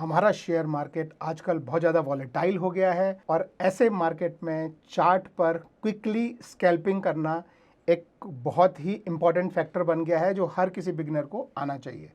हमारा share market आजकल बहुत ज़्यादा वॉलेटाइल हो गया है और ऐसे मार्केट में चार्ट पर क्विकली स्कैल्पिंग करना एक बहुत ही इम्पॉर्टेंट फैक्टर बन गया है जो हर किसी बिगिनर को आना चाहिए।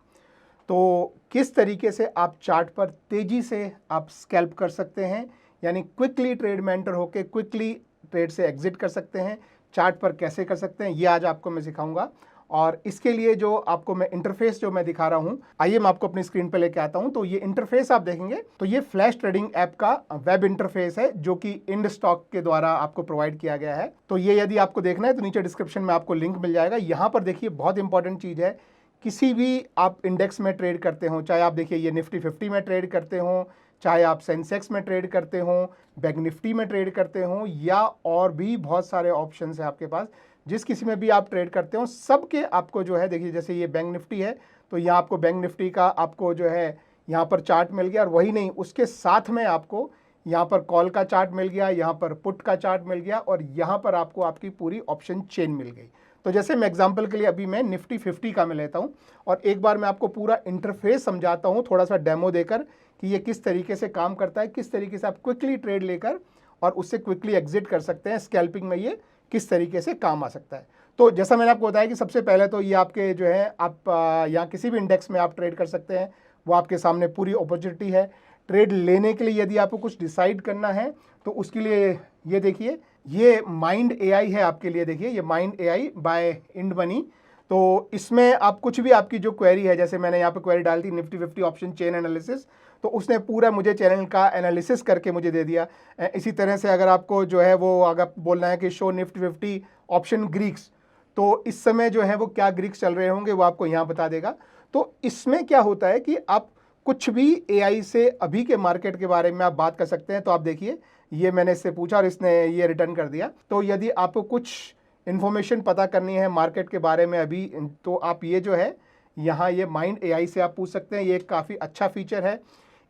तो किस तरीके से आप चार्ट पर तेज़ी से आप स्कैल्प कर सकते हैं, यानी क्विकली ट्रेड में एंटर होकर क्विकली ट्रेड से एग्जिट कर सकते हैं, चार्ट पर कैसे कर सकते हैं, ये आज आपको मैं सिखाऊंगा। और इसके लिए जो आपको मैं इंटरफेस जो मैं दिखा रहा हूं, आइए मैं आपको अपनी स्क्रीन पर लेके आता हूं। तो ये इंटरफेस आप देखेंगे तो ये फ्लैश ट्रेडिंग ऐप का वेब इंटरफेस है जो कि इंड स्टॉक के द्वारा आपको प्रोवाइड किया गया है। तो ये यदि आपको देखना है तो नीचे डिस्क्रिप्शन में आपको लिंक मिल जाएगा। यहाँ पर देखिए बहुत इंपॉर्टेंट चीज़ है, किसी भी आप इंडेक्स में ट्रेड करते हो, चाहे आप देखिए ये निफ्टी 50 में ट्रेड करते हो, चाहे आप सेंसेक्स में ट्रेड करते हो, बैंक निफ्टी में ट्रेड करते हो, या और भी बहुत सारे ऑप्शंस है आपके पास, जिस किसी में भी आप ट्रेड करते हो सबके आपको जो है देखिए, जैसे ये बैंक निफ्टी है तो यहाँ आपको बैंक निफ्टी का आपको जो है यहाँ पर चार्ट मिल गया। और वही नहीं, उसके साथ में आपको यहाँ पर कॉल का चार्ट मिल गया, यहाँ पर पुट का चार्ट मिल गया, और यहाँ पर आपको आपकी पूरी ऑप्शन चेन मिल गई। तो जैसे मैं एग्जांपल के लिए अभी मैं निफ्टी 50 का मैं लेता हूँ और एक बार मैं आपको पूरा इंटरफेस समझाता हूँ, थोड़ा सा डेमो देकर कि ये किस तरीके से काम करता है, किस तरीके से आप क्विकली ट्रेड लेकर और उससे क्विकली एग्जिट कर सकते हैं। स्कैल्पिंग में ये किस तरीके से काम आ सकता है। तो जैसा मैंने आपको बताया कि सबसे पहले तो ये आपके जो है आप यहाँ किसी भी इंडेक्स में आप ट्रेड कर सकते हैं, वो आपके सामने पूरी अपॉर्चुनिटी है। ट्रेड लेने के लिए यदि आपको कुछ डिसाइड करना है तो उसके लिए ये देखिए, ये माइंड एआई है आपके लिए। देखिए ये mind AI by INDmoney. तो इसमें आप कुछ भी आपकी जो क्वेरी है, जैसे मैंने यहाँ पे क्वेरी डाल दी निफ्टी 50 ऑप्शन चेन एनालिसिस, तो उसने पूरा मुझे चैनल का एनालिसिस करके मुझे दे दिया। इसी तरह से अगर आपको जो है वो अगर बोलना है कि शो निफ्टी 50 ऑप्शन ग्रीक्स, तो इस समय जो है वो क्या ग्रीक्स चल रहे होंगे वो आपको यहाँ बता देगा। तो इसमें क्या होता है कि आप कुछ भी एआई से अभी के मार्केट के बारे में आप बात कर सकते हैं। तो आप देखिए ये मैंने इससे पूछा और इसने ये रिटर्न कर दिया। तो यदि आपको कुछ इन्फॉर्मेशन पता करनी है मार्केट के बारे में अभी, तो आप ये जो है यहाँ ये माइंड एआई से आप पूछ सकते हैं। ये एक काफ़ी अच्छा फीचर है।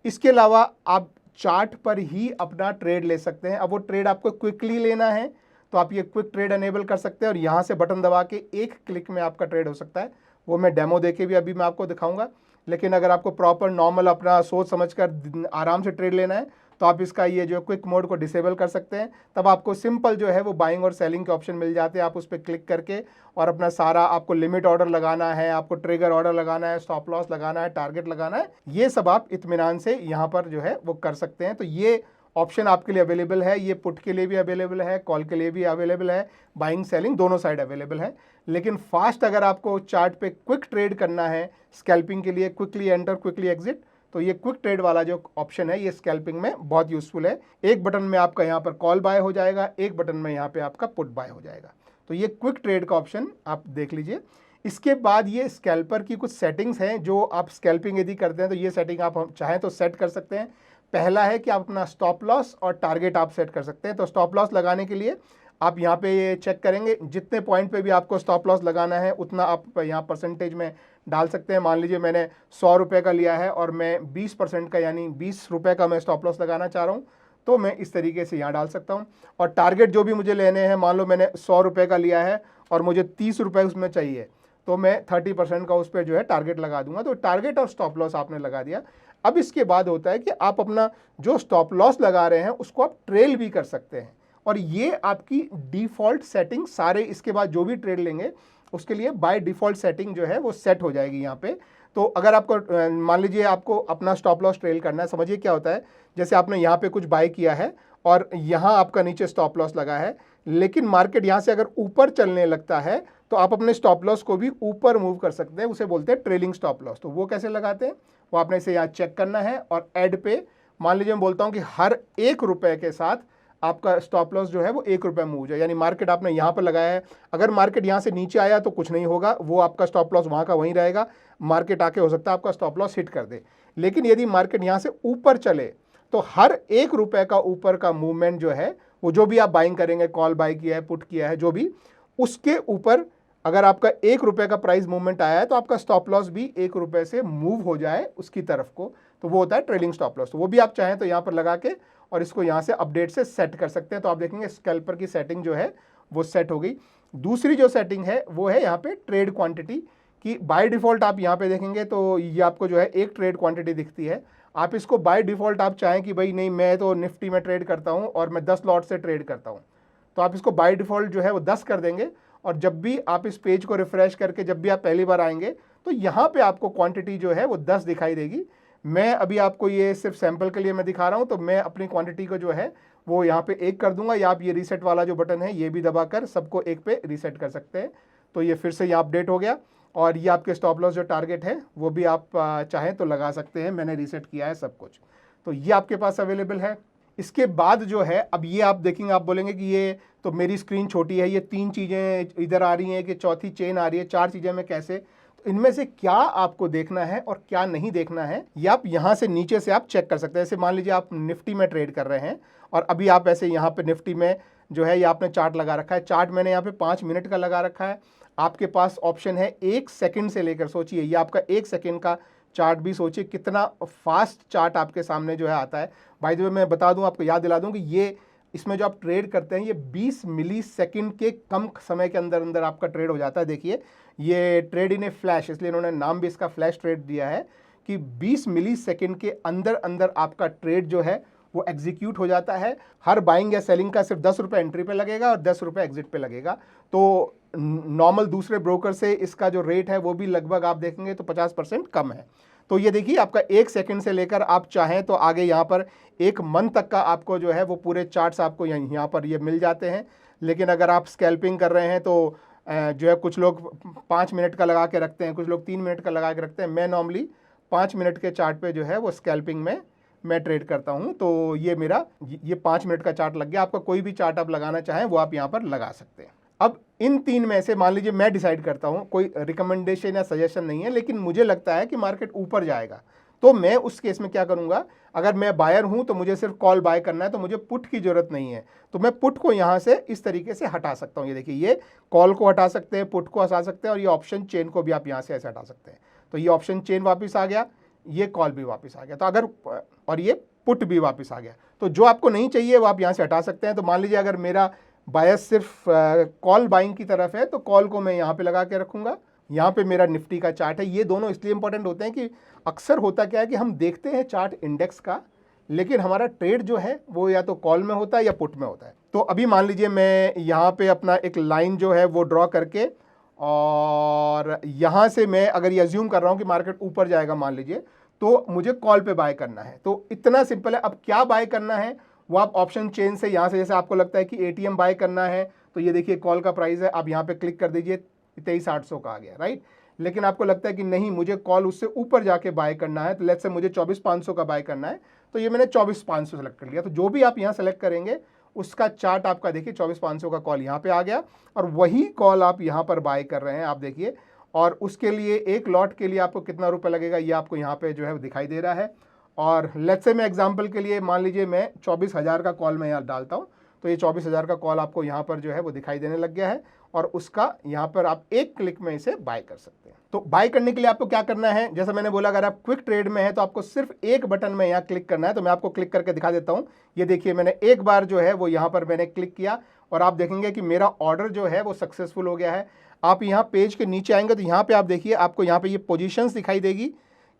इसके अलावा आप चार्ट पर ही अपना ट्रेड ले सकते हैं। अब वो ट्रेड आपको क्विकली लेना है तो आप ये क्विक ट्रेड अनेबल कर सकते हैं और यहाँ से बटन दबा के एक क्लिक में आपका ट्रेड हो सकता है। वो मैं डेमो देके भी अभी मैं आपको दिखाऊंगा। लेकिन अगर आपको प्रॉपर नॉर्मल अपना सोच समझकर आराम से ट्रेड लेना है तो आप इसका ये जो क्विक मोड को डिसेबल कर सकते हैं। तब आपको सिंपल जो है वो बाइंग और सेलिंग के ऑप्शन मिल जाते हैं। आप उस पर क्लिक करके और अपना सारा आपको लिमिट ऑर्डर लगाना है, आपको ट्रिगर ऑर्डर लगाना है, स्टॉप लॉस लगाना है, टारगेट लगाना है, ये सब आप इत्मीनान से यहाँ पर जो है वो कर सकते हैं। तो ये ऑप्शन आपके लिए अवेलेबल है। ये पुट के लिए भी अवेलेबल है, कॉल के लिए भी अवेलेबल है, बाइंग सेलिंग दोनों साइड अवेलेबल है। लेकिन फास्ट अगर आपको चार्ट पे क्विक ट्रेड करना है स्कैल्पिंग के लिए, क्विकली एंटर क्विकली एग्जिट, तो ये क्विक ट्रेड वाला जो ऑप्शन है ये स्कैल्पिंग में बहुत यूजफुल है। एक बटन में आपका यहाँ पर कॉल बाय हो जाएगा, एक बटन में यहाँ पे आपका पुट बाय हो जाएगा। तो ये क्विक ट्रेड का ऑप्शन आप देख लीजिए। इसके बाद ये स्कैल्पर की कुछ सेटिंग्स हैं जो आप स्कैल्पिंग यदि करते हैं तो ये सेटिंग आप चाहें तो सेट कर सकते हैं। पहला है कि आप अपना स्टॉप लॉस और टारगेट आप सेट कर सकते हैं। तो स्टॉप लॉस लगाने के लिए आप यहाँ पे ये चेक करेंगे, जितने पॉइंट पे भी आपको स्टॉप लॉस लगाना है उतना आप यहाँ परसेंटेज में डाल सकते हैं। मान लीजिए मैंने 100 रुपये का लिया है और मैं 20% का यानी 20 रुपये का मैं स्टॉप लॉस लगाना चाह रहा हूँ, तो मैं इस तरीके से यहाँ डाल सकता हूँ। और टारगेट जो भी मुझे लेने हैं, मान लो मैंने 100 रुपये का लिया है और मुझे 30 रुपये उसमें चाहिए, तो मैं 30% का उस पर जो है टारगेट लगा दूंगा। तो टारगेट और स्टॉप लॉस आपने लगा दिया। अब इसके बाद होता है कि आप अपना जो स्टॉप लॉस लगा रहे हैं उसको आप ट्रेल भी कर सकते हैं, और ये आपकी डिफ़ॉल्ट सेटिंग सारे इसके बाद जो भी ट्रेड लेंगे उसके लिए बाय डिफ़ॉल्ट सेटिंग जो है वो सेट हो जाएगी यहाँ पे। तो अगर आपको मान लीजिए आपको अपना स्टॉप लॉस ट्रेल करना है, समझिए क्या होता है, जैसे आपने यहाँ पे कुछ बाय किया है और यहाँ आपका नीचे स्टॉप लॉस लगा है, लेकिन मार्केट यहाँ से अगर ऊपर चलने लगता है तो आप अपने स्टॉप लॉस को भी ऊपर मूव कर सकते हैं। उसे बोलते हैं ट्रेलिंग स्टॉप लॉस। तो वो कैसे लगाते हैं वो आपने इसे यहाँ चेक करना है और ऐड पे मान लीजिए मैं बोलता हूँ कि हर 1 रुपये के साथ आपका स्टॉप लॉस जो है वो 1 रुपये मूव जाए। यानी मार्केट आपने यहाँ पर लगाया है, अगर मार्केट यहाँ से नीचे आया तो कुछ नहीं होगा, वो आपका स्टॉप लॉस वहाँ का वहीं रहेगा। मार्केट आके हो सकता है आपका स्टॉप लॉस हिट कर दे। लेकिन यदि मार्केट यहाँ से ऊपर चले तो हर 1 रुपये का ऊपर का मूवमेंट जो है वो जो भी आप बाइंग करेंगे, कॉल बाय किया है, पुट किया है, जो भी, उसके ऊपर अगर आपका 1 रुपये का प्राइस मूवमेंट आया है तो आपका स्टॉप लॉस भी 1 रुपये से मूव हो जाए उसकी तरफ को, तो वो होता है ट्रेलिंग स्टॉप लॉस। तो वो भी आप चाहें तो यहाँ पर लगा के और इसको यहाँ से अपडेट से सेट कर सकते हैं। तो आप देखेंगे स्कैल्पर की सेटिंग जो है वो सेट हो गई। दूसरी जो सेटिंग है वो है यहाँ पे ट्रेड क्वांटिटी की। बाय डिफ़ॉल्ट आप यहाँ पे देखेंगे तो ये आपको जो है एक ट्रेड क्वांटिटी दिखती है। आप इसको बाय डिफ़ॉल्ट आप चाहें कि भाई नहीं मैं तो निफ्टी में ट्रेड करता हूँ और मैं 10 लॉट से ट्रेड करता हूँ, तो आप इसको बाय डिफ़ॉल्ट जो है वो 10 कर देंगे। और जब भी आप इस पेज को रिफ़्रेश करके जब भी आप पहली बार आएंगे तो यहाँ पे आपको क्वांटिटी जो है वो 10 दिखाई देगी। मैं अभी आपको ये सिर्फ सैंपल के लिए मैं दिखा रहा हूँ, तो मैं अपनी क्वांटिटी को जो है वो यहाँ पे 1 कर दूंगा, या आप ये रीसेट वाला जो बटन है ये भी दबाकर सबको 1 पे रीसेट कर सकते हैं। तो ये फिर से यहाँ अपडेट हो गया और ये आपके स्टॉप लॉस जो टारगेट है वो भी आप चाहें तो लगा सकते हैं। मैंने रीसेट किया है सब कुछ, तो ये आपके पास अवेलेबल है। इसके बाद जो है अब ये आप देखेंगे, आप बोलेंगे कि ये तो मेरी स्क्रीन छोटी है, ये 3 चीज़ें इधर आ रही हैं कि चौथी चेन आ रही है, 4 चीज़ें मैं कैसे, तो इनमें से क्या आपको देखना है और क्या नहीं देखना है ये आप यहाँ से नीचे से आप चेक कर सकते हैं। जैसे मान लीजिए आप निफ्टी में ट्रेड कर रहे हैं और अभी आप ऐसे यहाँ पे निफ्टी में जो है ये आपने चार्ट लगा रखा है। चार्ट मैंने यहाँ पे 5 मिनट का लगा रखा है। आपके पास ऑप्शन है 1 सेकंड से लेकर, सोचिए ये आपका 1 सेकंड का चार्ट भी, सोचिए कितना फास्ट चार्ट आपके सामने जो है आता है। बाय द वे मैं बता दूं, आपको याद दिला दूं कि ये इसमें जो आप ट्रेड करते हैं ये 20 मिली सेकेंड के कम समय के अंदर अंदर आपका ट्रेड हो जाता है। देखिए ये ट्रेड इन ए फ्लैश, इसलिए इन्होंने नाम भी इसका फ्लैश ट्रेड दिया है कि 20 मिली सेकेंड के अंदर अंदर आपका ट्रेड जो है वो एग्जीक्यूट हो जाता है। हर बाइंग या सेलिंग का सिर्फ 10 रुपये एंट्री पे लगेगा और 10 रुपये एग्जिट पे लगेगा। तो नॉर्मल दूसरे ब्रोकर से इसका जो रेट है वो भी लगभग आप देखेंगे तो 50% कम है। तो ये देखिए आपका 1 सेकंड से लेकर आप चाहें तो आगे यहाँ पर 1 मंथ तक का आपको जो है वो पूरे चार्ट्स आपको यहाँ पर ये मिल जाते हैं। लेकिन अगर आप स्कैल्पिंग कर रहे हैं तो जो है कुछ लोग 5 मिनट का लगा के रखते हैं, कुछ लोग 3 मिनट का लगा के रखते हैं। मैं नॉर्मली 5 मिनट के चार्ट पे जो है वो स्कैल्पिंग में मैं ट्रेड करता हूँ। तो ये मेरा ये 5 मिनट का चार्ट लग गया। आपका कोई भी चार्ट आप लगाना चाहें वो आप यहाँ पर लगा सकते हैं। अब इन 3 में से मान लीजिए मैं डिसाइड करता हूँ, कोई रिकमेंडेशन या सजेशन नहीं है, लेकिन मुझे लगता है कि मार्केट ऊपर जाएगा, तो मैं उस केस में क्या करूँगा, अगर मैं बायर हूँ तो मुझे सिर्फ कॉल बाय करना है, तो मुझे पुट की जरूरत नहीं है, तो मैं पुट को यहाँ से इस तरीके से हटा सकता हूँ। ये देखिए ये कॉल को हटा सकते हैं, पुट को हटा सकते हैं और ये ऑप्शन चेन को भी आप यहाँ से ऐसे हटा सकते हैं। तो ये ऑप्शन चेन वापस आ गया, ये कॉल भी वापस आ गया, तो अगर और ये पुट भी वापस आ गया। तो जो आपको नहीं चाहिए वो आप यहाँ से हटा सकते हैं। तो मान लीजिए अगर मेरा बायस सिर्फ कॉल बाइंग की तरफ है तो कॉल को मैं यहाँ पे लगा के रखूंगा। यहाँ पे मेरा निफ्टी का चार्ट है। ये दोनों इसलिए इंपॉर्टेंट होते हैं कि अक्सर होता क्या है कि हम देखते हैं चार्ट इंडेक्स का, लेकिन हमारा ट्रेड जो है वो या तो कॉल में होता है या पुट में होता है। तो अभी मान लीजिए मैं यहाँ पे अपना एक लाइन जो है वो ड्रॉ करके, और यहाँ से मैं अगर ये अज्यूम कर रहा हूँ कि मार्केट ऊपर जाएगा मान लीजिए, तो मुझे कॉल पे बाय करना है। तो इतना सिंपल है। अब क्या बाय करना है वो आप ऑप्शन चेन से यहाँ से, जैसे आपको लगता है कि एटीएम बाय करना है, तो ये देखिए कॉल का प्राइस है, आप यहाँ पे क्लिक कर दीजिए, 23,800 का आ गया, राइट। लेकिन आपको लगता है कि नहीं मुझे कॉल उससे ऊपर जाके बाय करना है, तो लेट्स से मुझे 24,500 का बाय करना है, तो ये मैंने 24,500 सेलेक्ट कर लिया। तो जो भी आप यहाँ सेलेक्ट करेंगे उसका चार्ट आपका देखिए 24,500 का कॉल यहाँ पे आ गया, और वही कॉल आप यहाँ पर बाय कर रहे हैं, आप देखिए। और उसके लिए एक लॉट के लिए आपको कितना रुपये लगेगा ये आपको यहाँ पे जो है दिखाई दे रहा है। और लेट्स से मैं एग्जांपल के लिए मान लीजिए मैं 24,000 का कॉल मैं यहाँ डालता हूँ, तो ये 24,000 का कॉल आपको यहाँ पर जो है वो दिखाई देने लग गया है, और उसका यहाँ पर आप एक क्लिक में इसे बाय कर सकते हैं। तो बाय करने के लिए आपको क्या करना है, जैसा मैंने बोला अगर आप क्विक ट्रेड में है तो आपको सिर्फ एक बटन में यहाँ क्लिक करना है। तो मैं आपको क्लिक करके दिखा देता हूँ। ये देखिए मैंने एक बार जो है वो यहाँ पर मैंने क्लिक किया और आप देखेंगे कि मेरा ऑर्डर जो है वो सक्सेसफुल हो गया है। आप यहाँ पेज के नीचे आएंगे तो यहाँ पे आप देखिए आपको यहाँ पे ये पोजीशंस दिखाई देगी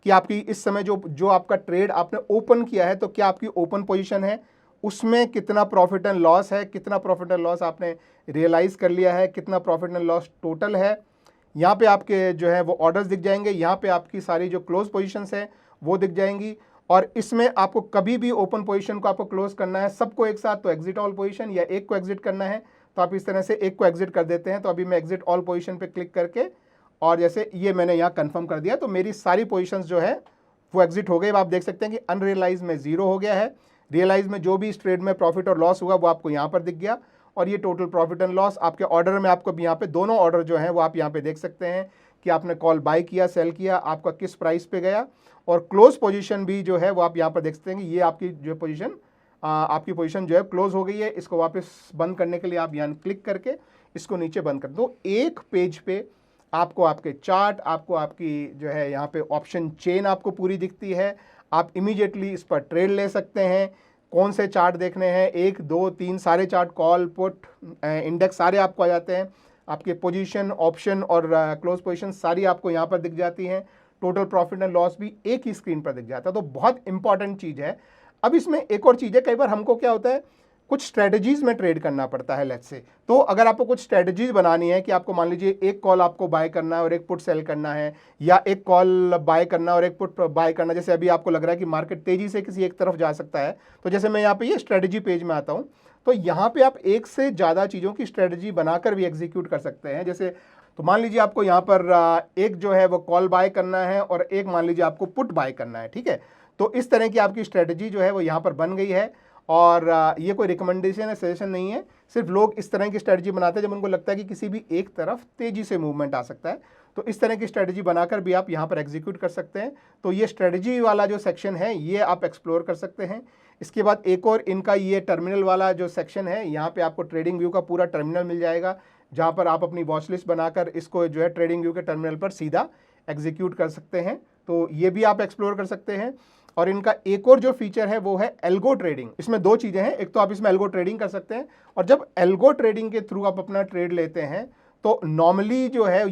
कि आपकी इस समय जो आपका ट्रेड आपने ओपन किया है, तो क्या आपकी ओपन पोजीशन है, उसमें कितना प्रॉफिट एंड लॉस है, कितना प्रॉफिट एंड लॉस आपने रियलाइज कर लिया है, कितना प्रॉफिट एंड लॉस टोटल है। यहाँ पे आपके जो है वो ऑर्डर्स दिख जाएंगे, यहाँ पे आपकी सारी जो क्लोज पोजीशंस है वो दिख जाएंगी। और इसमें आपको कभी भी ओपन पोजीशन को आपको क्लोज करना है सबको एक साथ, तो एग्जिट ऑल पोजीशन, या एक को एग्जिट करना है तो आप इस तरह से एक को एग्जिट कर देते हैं। तो अभी मैं एग्जिट ऑल पोजीशन पे क्लिक करके, और जैसे ये मैंने यहाँ कंफर्म कर दिया, तो मेरी सारी पोजीशंस जो है वो एग्जिट हो गई। अब आप देख सकते हैं कि अनरियलाइज में 0 हो गया है, रियलाइज में जो भी इस ट्रेड में प्रॉफिट और लॉस हुआ वो आपको यहाँ पर दिख गया, और ये टोटल प्रॉफिट एंड लॉस आपके ऑर्डर में आपको यहाँ पे दोनों ऑर्डर जो हैं वो आप यहाँ पे देख सकते हैं कि आपने कॉल बाय किया, सेल किया, आपका किस प्राइस पे गया, और क्लोज पोजीशन भी जो है वो आप यहाँ पर देख सकते हैं कि ये आपकी जो पोजीशन आपकी पोजीशन जो है क्लोज हो गई है। इसको वापस बंद करने के लिए आप यहाँ क्लिक करके इसको नीचे बंद कर दो। एक पेज पे आपको आपके चार्ट, आपको आपकी जो है यहाँ पे ऑप्शन चेन आपको पूरी दिखती है। आप इमीडिएटली इस पर ट्रेड ले सकते हैं। कौन से चार्ट देखने हैं, 1 2 3 सारे चार्ट, कॉल पुट इंडेक्स सारे आपको आ जाते हैं। आपके पोजीशन, ऑप्शन और क्लोज पोजीशन सारी आपको यहाँ पर दिख जाती हैं। टोटल प्रॉफिट एंड लॉस भी एक ही स्क्रीन पर दिख जाता है। तो बहुत इंपॉर्टेंट चीज़ है। अब इसमें एक और चीज़ है, कई बार हमको क्या होता है, कुछ स्ट्रेटजीज में ट्रेड करना पड़ता है लेट्स से। तो अगर आपको कुछ स्ट्रेटजीज बनानी है कि आपको मान लीजिए एक कॉल आपको बाय करना है और एक पुट सेल करना है, या एक कॉल बाय करना और एक पुट बाय करना, जैसे अभी आपको लग रहा है कि मार्केट तेजी से किसी एक तरफ जा सकता है, तो जैसे मैं यहाँ पे ये स्ट्रेटजी पेज में आता हूँ, तो यहाँ पे आप एक से ज़्यादा चीज़ों की स्ट्रेटजी बनाकर भी एग्जीक्यूट कर सकते हैं। जैसे तो मान लीजिए आपको यहाँ पर एक जो है वो कॉल बाय करना है और एक मान लीजिए आपको पुट बाय करना है, ठीक है। तो इस तरह की आपकी स्ट्रेटजी जो है वो यहाँ पर बन गई है। और ये कोई रिकमेंडेशन है, सजेशन नहीं है, सिर्फ लोग इस तरह की स्ट्रेटजी बनाते हैं जब उनको लगता है कि किसी भी एक तरफ तेजी से मूवमेंट आ सकता है। तो इस तरह की स्ट्रेटजी बनाकर भी आप यहाँ पर एग्जीक्यूट कर सकते हैं। तो ये स्ट्रेटजी वाला जो सेक्शन है ये आप एक्सप्लोर कर सकते हैं। इसके बाद एक और इनका ये टर्मिनल वाला जो सेक्शन है, यहाँ पे आपको ट्रेडिंग व्यू का पूरा टर्मिनल मिल जाएगा, जहाँ पर आप अपनी वॉच लिस्ट बनाकर इसको जो है ट्रेडिंग व्यू के टर्मिनल पर सीधा एग्जीक्यूट कर सकते हैं। तो ये भी आप एक्सप्लोर कर सकते हैं। और इनका एक और जो फीचर है वो है एल्गो ट्रेडिंग। इसमें दो चीज़ें हैं, एक तो आप इसमें एल्गो ट्रेडिंग कर सकते हैं, और जब एल्गो ट्रेडिंग के थ्रू आप अपना ट्रेड लेते हैं तो नॉर्मली जो है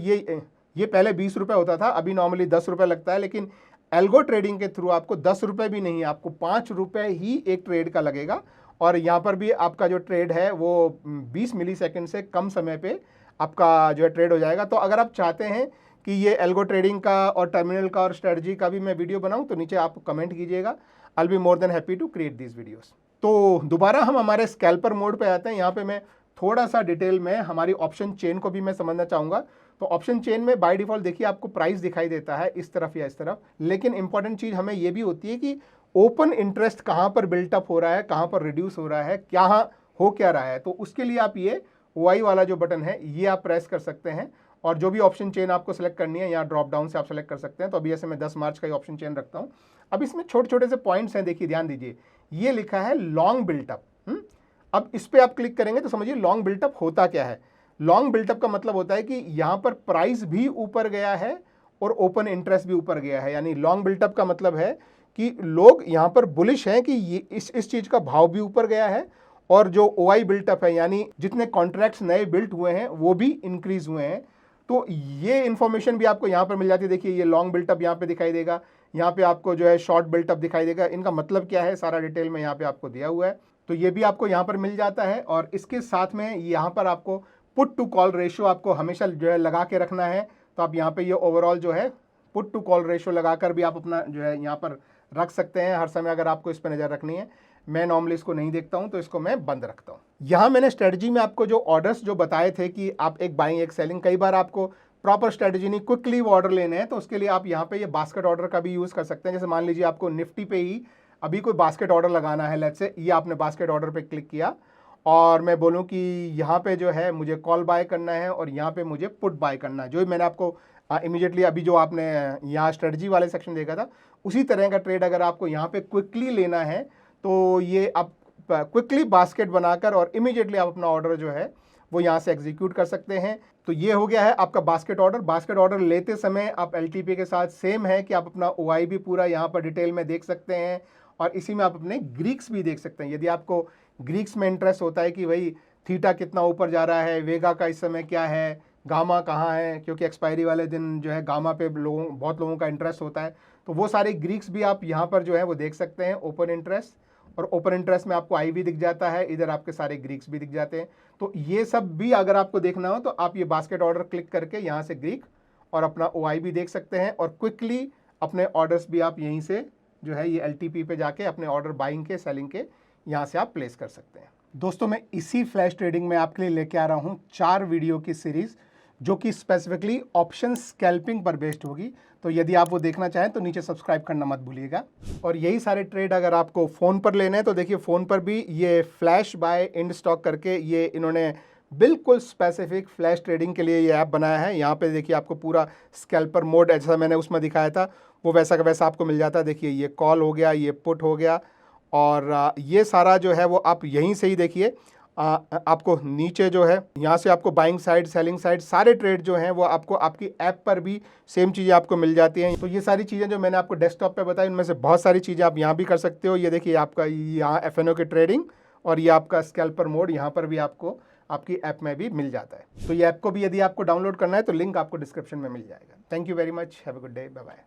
ये पहले 20 रुपये होता था, अभी नॉर्मली 10 रुपये लगता है, लेकिन एल्गो ट्रेडिंग के थ्रू आपको 10 रुपये भी नहीं, आपको 5 रुपये ही एक ट्रेड का लगेगा। और यहाँ पर भी आपका जो ट्रेड है वो 20 मिलीसेकंड से कम समय पे आपका जो है ट्रेड हो जाएगा। तो अगर आप चाहते हैं कि ये एल्गो ट्रेडिंग का और टर्मिनल का और स्ट्रेटजी का भी मैं वीडियो बनाऊं, तो नीचे आप कमेंट कीजिएगा। I will be more than happy to create this videos. तो दोबारा हम हमारे स्कैल्पर मोड पे आते हैं। यहाँ पे मैं थोड़ा सा डिटेल में हमारी ऑप्शन चेन को भी मैं समझना चाहूँगा। तो ऑप्शन चेन में बाय डिफॉल्ट देखिए आपको प्राइस दिखाई देता है इस तरफ या इस तरफ, लेकिन इंपॉर्टेंट चीज़ हमें ये भी होती है कि ओपन इंटरेस्ट कहाँ पर बिल्टअप हो रहा है, कहाँ पर रिड्यूस हो रहा है, क्या हो क्या रहा है। तो उसके लिए आप ये वाई वाला जो बटन है ये आप प्रेस कर सकते हैं, और जो भी ऑप्शन चेन आपको सेलेक्ट करनी है यहाँ ड्रॉप डाउन से आप सेलेक्ट कर सकते हैं। तो अभी ऐसे मैं 10 मार्च का ही ऑप्शन चेन रखता हूँ। अब इसमें छोटे छोटे से पॉइंट्स हैं, देखिए ध्यान दीजिए, ये लिखा है लॉन्ग बिल्टअप। अब इस पर आप क्लिक करेंगे तो समझिए लॉन्ग बिल्टअप होता क्या है। लॉन्ग बिल्टअप का मतलब होता है कि यहाँ पर प्राइस भी ऊपर गया है और ओपन इंटरेस्ट भी ऊपर गया है। यानी लॉन्ग बिल्टअप का मतलब है कि लोग यहाँ पर बुलिश हैं कि ये इस चीज़ का भाव भी ऊपर गया है, और जो ओआई बिल्टअप है यानी जितने कॉन्ट्रैक्ट्स नए बिल्ट हुए हैं वो भी इंक्रीज हुए हैं। तो ये इन्फॉर्मेशन भी आपको यहाँ पर मिल जाती है। देखिए ये लॉन्ग बिल्टअप यहाँ पे दिखाई देगा, यहाँ पे आपको जो है शॉर्ट बिल्टअप दिखाई देगा। इनका मतलब क्या है सारा डिटेल में यहाँ पे आपको दिया हुआ है, तो ये भी आपको यहाँ पर मिल जाता है। और इसके साथ में यहाँ पर आपको पुट टू कॉल रेशियो आपको हमेशा जो है लगा के रखना है। तो आप यहाँ पे ये ओवरऑल जो है पुट टू कॉल रेशियो लगाकर भी आप अपना जो है यहाँ पर रख सकते हैं हर समय, अगर आपको इस पर नज़र रखनी है। मैं नॉर्मली इसको नहीं देखता हूं, तो इसको मैं बंद रखता हूं। यहां मैंने स्ट्रेटजी में आपको जो ऑर्डर्स जो बताए थे कि आप एक बाइंग एक सेलिंग, कई बार आपको प्रॉपर स्ट्रेटजी नहीं क्विकली वो ऑर्डर लेने हैं, तो उसके लिए आप यहाँ पे ये बास्केट ऑर्डर का भी यूज़ कर सकते हैं। जैसे मान लीजिए आपको निफ्टी पे ही अभी कोई बास्केट ऑर्डर लगाना है, लेट्स से ये आपने बास्केट ऑर्डर पे क्लिक किया और मैं बोलूँ कि यहाँ पे जो है मुझे कॉल बाय करना है और यहाँ पे मुझे पुट बाय करना है, जो मैंने आपको इमीडिएटली अभी जो आपने यहाँ स्ट्रेटजी वाले सेक्शन देखा था उसी तरह का ट्रेड अगर आपको यहाँ पे क्विकली लेना है तो ये आप क्विकली बास्केट बनाकर और इमीडिएटली आप अपना ऑर्डर जो है वो यहाँ से एग्जीक्यूट कर सकते हैं। तो ये हो गया है आपका बास्केट ऑर्डर। बास्केट ऑर्डर लेते समय आप एलटीपी के साथ सेम है कि आप अपना ओआई भी पूरा यहाँ पर डिटेल में देख सकते हैं, और इसी में आप अपने ग्रीक्स भी देख सकते हैं। यदि आपको ग्रीक्स में इंटरेस्ट होता है कि भाई थीटा कितना ऊपर जा रहा है, वेगा का इस समय क्या है, गामा कहाँ है, क्योंकि एक्सपायरी वाले दिन जो है गामा पे बहुत लोगों का इंटरेस्ट होता है, तो वो सारे ग्रीक्स भी आप यहाँ पर जो है वो देख सकते हैं। ओपन इंटरेस्ट, और ओपन इंटरेस्ट में आपको आई भी दिख जाता है, इधर आपके सारे ग्रीक्स भी दिख जाते हैं। तो ये सब भी अगर आपको देखना हो तो आप ये बास्केट ऑर्डर क्लिक करके यहाँ से ग्रीक और अपना ओआई भी देख सकते हैं, और क्विकली अपने ऑर्डर्स भी आप यहीं से जो है ये एलटीपी पे जाके अपने ऑर्डर बाइंग के सेलिंग के यहाँ से आप प्लेस कर सकते हैं। दोस्तों मैं इसी फ्लैश ट्रेडिंग में आपके लिए लेके आ रहा हूँ 4 वीडियो की सीरीज़ जो कि स्पेसिफिकली ऑप्शन स्कैल्पिंग पर बेस्ड होगी। तो यदि आप वो देखना चाहें तो नीचे सब्सक्राइब करना मत भूलिएगा। और यही सारे ट्रेड अगर आपको फ़ोन पर लेने हैं तो देखिए फ़ोन पर भी ये फ्लैश बाय एंड स्टॉक करके ये इन्होंने बिल्कुल स्पेसिफिक फ्लैश ट्रेडिंग के लिए ये ऐप बनाया है। यहाँ पे देखिए आपको पूरा स्कैल्पर मोड जैसा मैंने उसमें दिखाया था वो वैसा का वैसा आपको मिल जाता है। देखिए ये कॉल हो गया, ये पुट हो गया, और ये सारा जो है वो आप यहीं से ही देखिए आपको नीचे जो है यहाँ से आपको बाइंग साइड, सेलिंग साइड, सारे ट्रेड जो हैं वो आपको आपकी ऐप पर भी सेम चीज़ें आपको मिल जाती हैं। तो ये सारी चीज़ें जो मैंने आपको डेस्कटॉप पे बताई उनमें से बहुत सारी चीज़ें आप यहाँ भी कर सकते हो। ये देखिए आपका यहाँ एफएनओ की ट्रेडिंग और ये आपका स्कैल्पर मोड यहाँ पर भी आपको आपकी ऐप में भी मिल जाता है। तो ये ऐप को भी यदि आपको डाउनलोड करना है तो लिंक आपको डिस्क्रिप्शन में मिल जाएगा। Thank you very much, have a good day, bye bye.